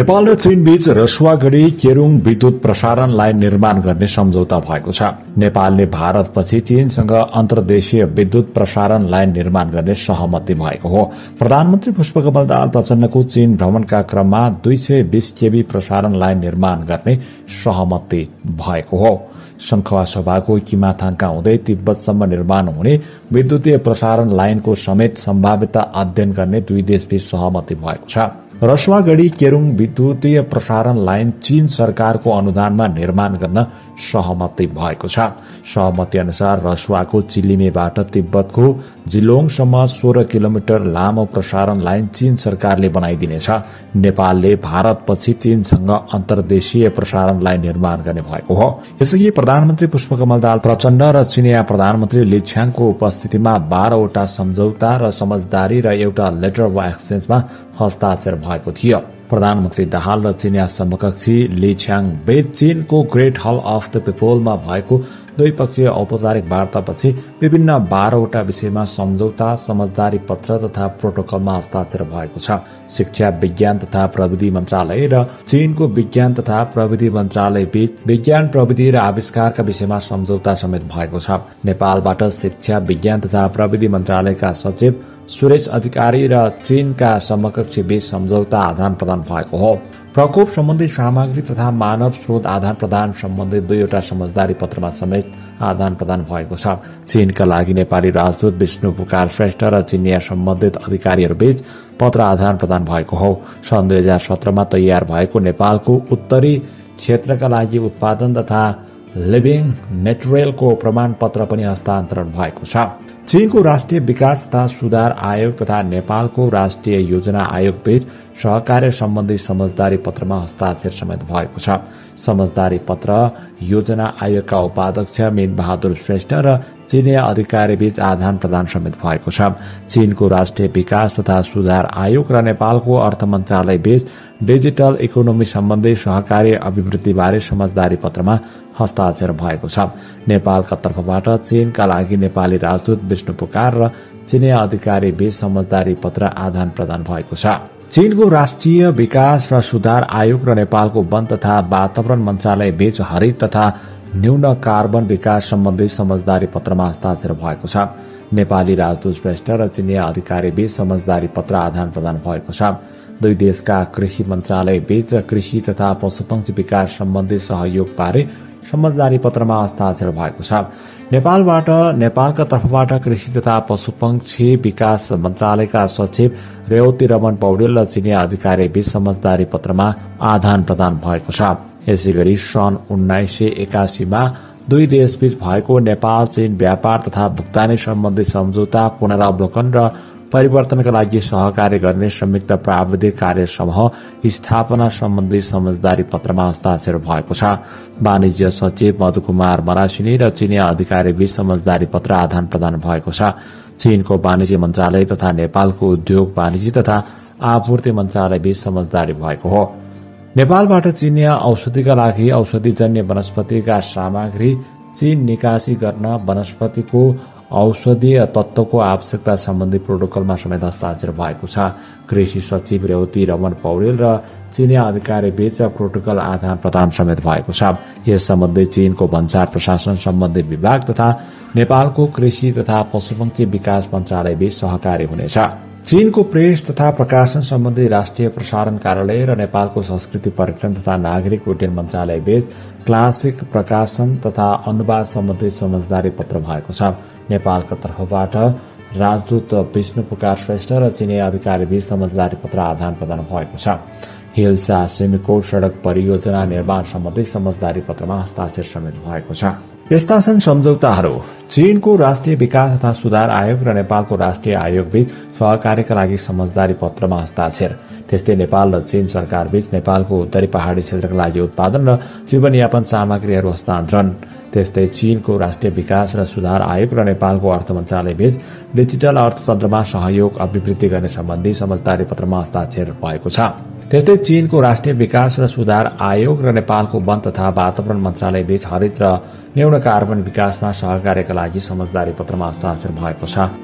नेपाल र चीन बीच रसुवागढी केरुङ विद्युत प्रसारण लाइन निर्माण गर्ने सम्झौता भएको छ। नेपालले भारतपछि चीनसँग अन्तर्देशीय विद्युत प्रसारण लाइन निर्माण गर्ने सहमति भएको हो। प्रधानमन्त्री पुष्पकमल दाहाल प्रचण्डको चीन भ्रमणका क्रममा 220 केबी प्रसारण लाइन निर्माण गर्ने सहमति भएको हो। शङ्खवा सभाको किमाथाङका हुँदै तिब्बतसम्म निर्माण हुने विद्युतीय प्रसारण लाइनको समेत सम्भाव्यता अध्ययन गर्ने दुई देशबीच सहमति भएको छ। रसुवागढी केरुङ विद्युतीय प्रसारण लाइन चीन सरकारको अनुदानमा निर्माण गर्न सहमति भएको छ। सहमति अनुसार रसुवाको चिलिमेबाट तिब्बतको जिलोङसम्म 16 किलोमिटर लामो प्रसारण लाइन चीन सरकारले बनाइदिनेछ। नेपालले भारतपछि चीनसँग अन्तर्देशीय प्रसारण लाइन निर्माण गर्ने भएको हो। यसअघि प्रधानमन्त्री पुष्पकमल दाहाल प्रचण्ड र चिनिया प्रधानमन्त्री ली छ्याङको उपस्थितिमा 12 वटा सम्झौता र समझदारी र एउटा लेटर अफ एक्सचेन्जमा हस्ताक्षर भएको थियो। प्रधानमन्त्री दाहाल र चिनिया समकक्षी ली छ्याङ बीच चीनको ग्रेट हल अफ द पिपलमा भएको द्विपक्षीय औपचारिक वार्तापछि विभिन्न 12 वटा विषयमा सम्झौता, समझदारी पत्र तथा प्रोटोकलमा हस्ताक्षर भएको छ। शिक्षा, विज्ञान तथा प्रविधि मन्त्रालय र चीनको विज्ञान तथा प्रविधि मन्त्रालय बीच विज्ञान, प्रविधि र आविष्कारका विषयमा सम्झौता समेत भएको छ। नेपालबाट शिक्षा, विज्ञान तथा प्रविधि मन्त्रालयका सचिव सुरेश अधिकारी र चीनका समकक्षी बीच सम्झौता आदान प्रदान भएको हो। प्रकोप सम्बन्धी सामग्री तथा मानव स्रोत आदान प्रदान सम्बन्धी 2 वटा समझदारी पत्रमा समेत आदान प्रदान भएको छ। चीनका लागि नेपाली राजदूत विष्णु पुकार श्रेष्ठ र चिनिया सम्बन्धित अधिकारीहरूबीच पत्र आदान प्रदान भएको हो। सन् 2017मा तयार भएको नेपालको उत्तरी क्षेत्रका लागि उत्पादन तथा लिभिङ मेटेरियलको प्रमाण पत्र पनि हस्तान्तरण भएको छ। चीनको राष्ट्रिय विकास तथा सुधार आयोग तथा नेपालको राष्ट्रिय योजना आयोग बीच सहकार्य सम्बन्धी समझदारी पत्रमा हस्ताक्षर समेत भएको छ। समझदारी पत्र योजना आयोगका उपाध्यक्ष मीन बहादुर श्रेष्ठ र चीनिया अधिकारी बीच आदान प्रदान समेत भएको छ। चीनको राष्ट्रिय विकास तथा सुधार आयोग र नेपालको अर्थ मन्त्रालय बीच डिजिटल इकोनोमी सम्बन्धी सहकार्य अभिवृद्धिबारे समझदारी पत्रमा हस्ताक्षर भएको छ। नेपालका तर्फबाट चीनका लागि नेपाली राजदूत विष्णु पुकार र चिनिया अधिकारी बीच समझदारी पत्र आदान प्रदान भएको छ। चीनको राष्ट्रिय विकास र सुधार आयोग र नेपालको वन तथा वातावरण मन्त्रालय बीच हरित तथा न्यून कार्बन विकास सम्बन्धी समझदारी पत्रमा हस्ताक्षर भएको छ। नेपाली राजदूत श्रेष्ठ र चिनिया अधिकारी बीच समझदारी पत्र आदान प्रदान भएको छ। दुई देशका कृषि मन्त्रालय बीच कृषि तथा पशुपक्षी विकास सम्बन्धी सहयोग बारे समझदारी पत्रमा हस्ताक्षर भएको छ। नेपालका तर्फबाट कृषि तथा पशुपक्षी विकास मन्त्रालयका सचिव रेवती रमन पौडेल र चिनिया अधिकारी बीच समझदारी पत्रमा आदान प्रदान भएको छ। यसैगरी सन् 1981मा दुई देशबीच भएको नेपाल चीन व्यापार तथा भुक्तानी सम्बन्धी सम्झौता पुनरावलोकन र परिवर्तनका लागि सहकार्य गर्ने संयुक्त प्राविधिक कार्य समूह स्थापना सम्बन्धी समझदारी पत्रमा हस्ताक्षर भएको छ। वाणिज्य सचिव मधुकुमार मरासिनी र चिनिया अधिकारी बीच समझदारी पत्र आदान प्रदान भएको छ। चीनको वाणिज्य मन्त्रालय तथा नेपालको उद्योग वाणिज्य तथा आपूर्ति मन्त्रालय बीच समझदारी भएको हो। नेपालबाट चिनिया औषधिका लागि औषधिजन्य वनस्पतिका सामग्री चीन निकासी गर्न वनस्पतिको औषधीय तत्वको आवश्यकता सम्बन्धी प्रोटोकलमा समेत हस्ताक्षर भएको छ। कृषि सचिव रेवती रमन पौडेल र चिनिया अधिकारी बीच प्रोटोकल आदान प्रदान समेत भएको छ। यस सम्बन्धी चीनको भन्सार प्रशासन सम्बन्धी विभाग तथा नेपालको कृषि तथा पशुपक्षी विकास मन्त्रालय बीच सहकार्य हुनेछ। चीनको प्रेस तथा प्रकाशन सम्बन्धी राष्ट्रिय प्रसारण कार्यालय र नेपालको संस्कृति पर्यटन तथा नागरिक उड्डयन मन्त्रालय बीच क्लासिक प्रकाशन तथा अनुवाद सम्बन्धी समझदारी पत्र भएको छ। नेपालका तर्फबाट राजदूत विष्णु पुकार श्रेष्ठ र चिनिया अधिकारी बीच समझदारी पत्र आदान प्रदान भएको छ। हिल्सा सिमिकोट सड़क परियोजना निर्माण सम्बन्धी समझदारी पत्रमा हस्ताक्षर समेत भएको छ। यस्ता छन् सम्झौताहरू। चीनको राष्ट्रिय विकास तथा सुधार आयोग र नेपालको राष्ट्रिय आयोग बीच सहकार्यका लागि समझदारी पत्रमा हस्ताक्षर। त्यस्तै नेपाल र चीन सरकार बीच नेपालको उत्तरी पहाड़ी क्षेत्रका लागि उत्पादन र जीवनयापन सामग्रीहरू हस्तान्तरण। त्यस्तै चीनको राष्ट्रिय विकास र सुधार आयोग र नेपालको अर्थ मन्त्रालय बीच डिजिटल अर्थतन्त्रमा सहयोग अभिवृद्धि गर्ने सम्बन्धी समझदारी पत्रमा हस्ताक्षर भएको छ। त्यस्तै चीनको राष्ट्रिय विकास र सुधार आयोग र नेपालको वन तथा वातावरण मन्त्रालय बीच हरित र न्यून कार्बन विकासमा सहकार्यका लागि समझदारी पत्रमा हस्ताक्षर भएको छ।